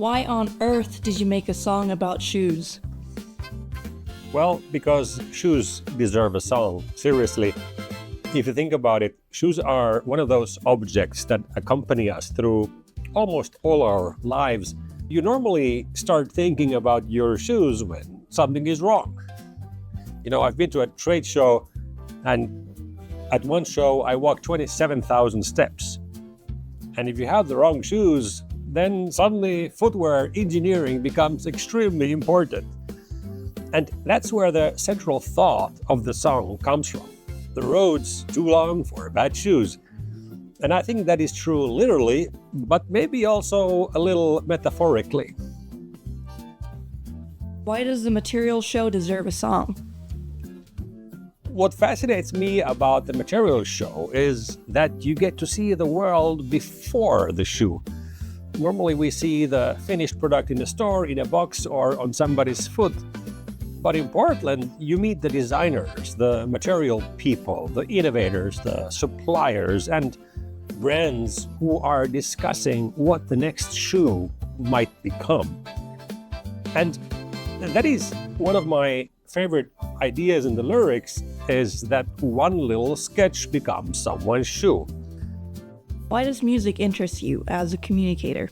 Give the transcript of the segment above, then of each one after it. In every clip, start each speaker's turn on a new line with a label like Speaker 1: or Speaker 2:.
Speaker 1: Why on earth did you make a song about shoes?
Speaker 2: Well, because shoes deserve a song. Seriously, if you think about it, shoes are one of those objects that accompany us through almost all our lives. You normally start thinking about your shoes when something is wrong. I've been to a trade show, and at one show I walked 27,000 steps. And if you have the wrong shoes, then suddenly footwear engineering becomes extremely important. And that's where the central thought of the song comes from. The road's too long for bad shoes. And I think that is true literally, but maybe also a little metaphorically.
Speaker 1: Why does the material show deserve a song?
Speaker 2: What fascinates me about the material show is that you get to see the world before the shoe. Normally we see the finished product in a store, in a box, or on somebody's foot. But in Portland, you meet the designers, the material people, the innovators, the suppliers, and brands who are discussing what the next shoe might become. And that is one of my favorite ideas in the lyrics, is that one little sketch becomes someone's shoe.
Speaker 1: Why does music interest you as a communicator?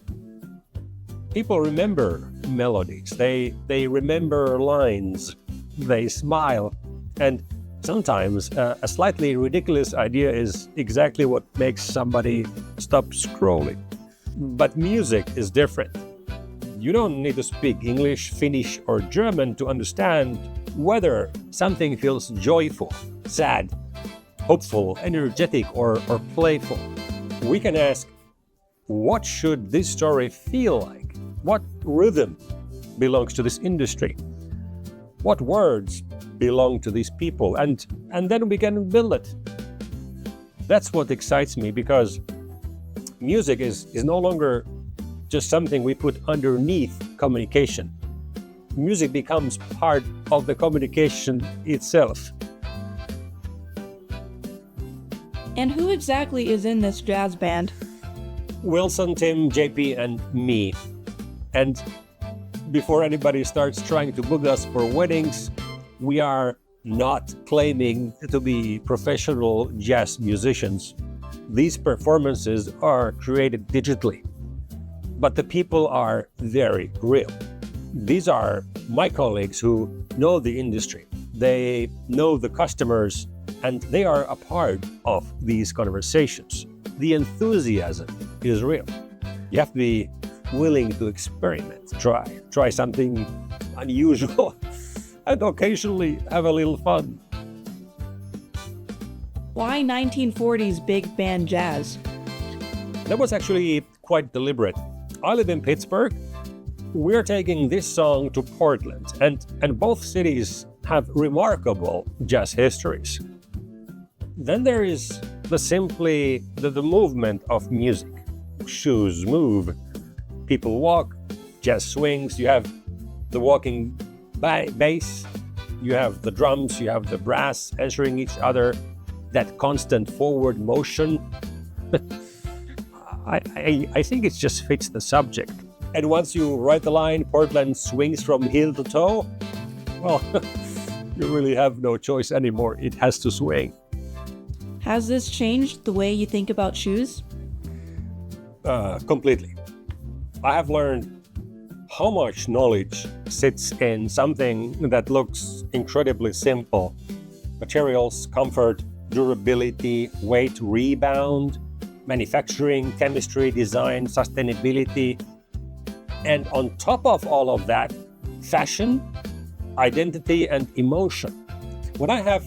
Speaker 2: People remember melodies, they remember lines, they smile, and sometimes a slightly ridiculous idea is exactly what makes somebody stop scrolling. But music is different. You don't need to speak English, Finnish, or German to understand whether something feels joyful, sad, hopeful, energetic, or playful. We can ask, what should this story feel like? What rhythm belongs to this industry? What words belong to these people? And then we can build it. That's what excites me, because music is no longer just something we put underneath communication. Music becomes part of the communication itself.
Speaker 1: And who exactly is in this jazz band?
Speaker 2: Wilson, Tim, JP, and me. And before anybody starts trying to book us for weddings, we are not claiming to be professional jazz musicians. These performances are created digitally, but the people are very real. These are my colleagues who know the industry. They know the customers, and they are a part of these conversations. The enthusiasm is real. You have to be willing to experiment, try something unusual, and occasionally have a little fun.
Speaker 1: Why 1940s big band jazz?
Speaker 2: That was actually quite deliberate. I live in Pittsburgh. We're taking this song to Portland, and both cities have remarkable jazz histories. Then there is the movement of music. Shoes move, people walk, jazz swings. You have the walking bass, you have the drums, you have the brass answering each other, that constant forward motion. I think it just fits the subject. And once you write the line, Portland swings from heel to toe, well, you really have no choice anymore. It has to swing.
Speaker 1: Has this changed the way you think about shoes?
Speaker 2: Completely. I have learned how much knowledge sits in something that looks incredibly simple. Materials, comfort, durability, weight, rebound, manufacturing, chemistry, design, sustainability. And on top of all of that, fashion, identity, and emotion. What I have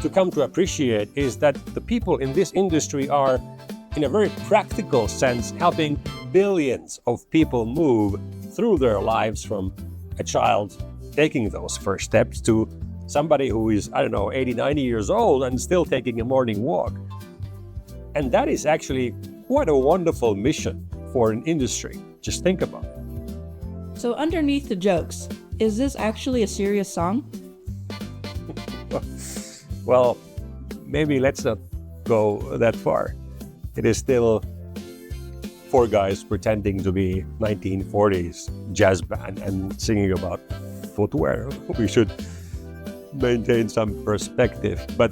Speaker 2: to come to appreciate is that the people in this industry are, in a very practical sense, helping billions of people move through their lives, from a child taking those first steps to somebody who is, 80, 90 years old and still taking a morning walk. And that is actually quite a wonderful mission for an industry. Just think about it.
Speaker 1: So underneath the jokes, is this actually a serious song?
Speaker 2: Well, maybe let's not go that far. It is still four guys pretending to be 1940s jazz band and singing about footwear. We should maintain some perspective. But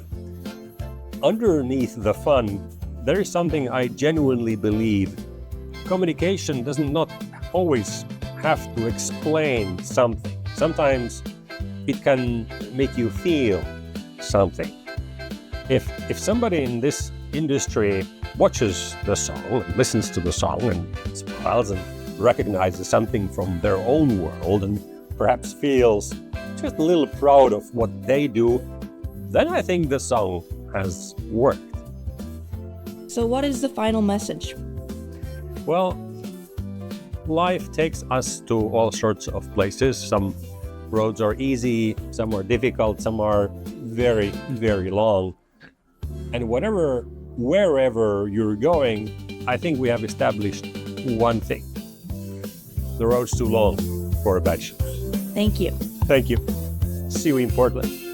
Speaker 2: underneath the fun, there is something I genuinely believe. Communication does not always have to explain something. Sometimes it can make you feel something. If somebody in this industry watches the song and listens to the song and smiles and recognizes something from their own world and perhaps feels just a little proud of what they do, then I think the song has worked.
Speaker 1: So, what is the final message?
Speaker 2: Well, life takes us to all sorts of places. Some roads are easy, some are difficult, some are very, very long. And wherever you're going, I think we have established one thing. The road's too long for a bad shoes.
Speaker 1: Thank you.
Speaker 2: Thank you. See you in Portland.